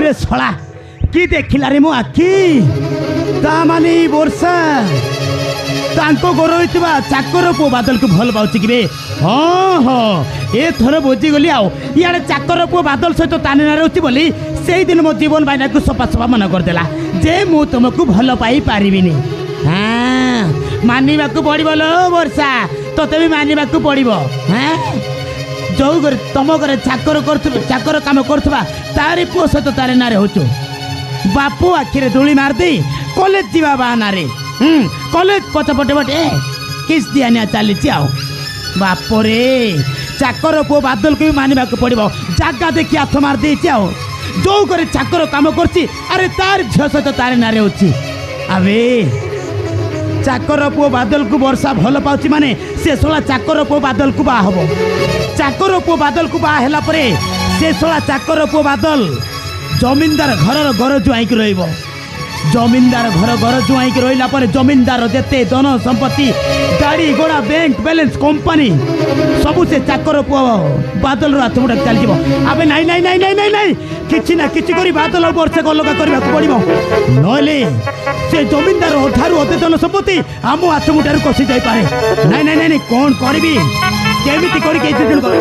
रे शला कि देखिला रे मो आखि ता माने वर्षा तांको गोर होइतबा चाकर पो बादल को भल पाउछि कि बे हां हां ए थर बोझी गली आउ यार चाकर पो बादल सहित ताने ना रहउछि बोली सेही दिन मो जीवन बाइना को सपा सपा मन कर देला जे मु तुमको भल पाई पारिबिनी हां मानिबा को पड़िबो लो वर्षा तते भी मानिबा को पड़िबो हां जो घर तुम घर चाकर काम करथबा तारे पुओ सहित तारे ना रहउछु बापू आखिरे धूली मार दे कॉलेज जीवा बाना रे कॉलेज पटे बटे किस दिया चली आओ बाप रे चाकर पो बादल को भी मानवा को पड़ो जगह देखी हाथ मार दे आओ जो करे चाकर काम करछि अरे तार झियो सहित तार नारे होछि अबे चाकर पो बादल को वर्षा भल पाउछि माने से सोला चाकर पो बादल को बा हबो चाकर पो बादल को बा हैला परे से सोला चाकर पो बादल जमींदार घर घर जुआई के रहिबो जमींदार घर जुआई के रहिला पर जमींदार जेते धन संपत्ति गाड़ी घोड़ा बैंक बैलेंस कंपनी सब से चाकर पुआ बादल हाथ मुठा चल जीवो अबे नहीं नहीं नहीं नहीं नहीं नहीं किछि ना किछि करी बादल वर्षे को अलग करबा पड़िबो नले से जमींदार अठारु अते धन संपत्ति आमो हाथ मुठार कसी जाई पारे नहीं नहीं नहीं कौन करबी केमिति करी के दिन कर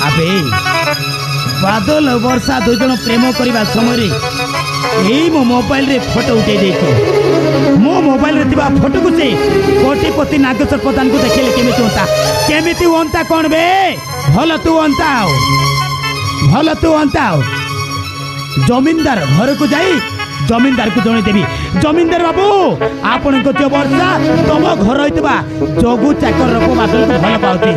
अबे बादल वर्षा दुई जन प्रेम करने समय यही मो मोबाइल रे फोटो उठे देखे मो मोबाइल रे थिबा फोटो को से कोटिपति नागेश्वर प्रधान को देखले केमिति होंता कौन बे भल तू होंता जमींदार घर को जाई जमींदार को जणे देवी जमींदार बाबू आपण को जो वर्षा तुम घर होइतबा जगू चाकर को बादल को भल पाउती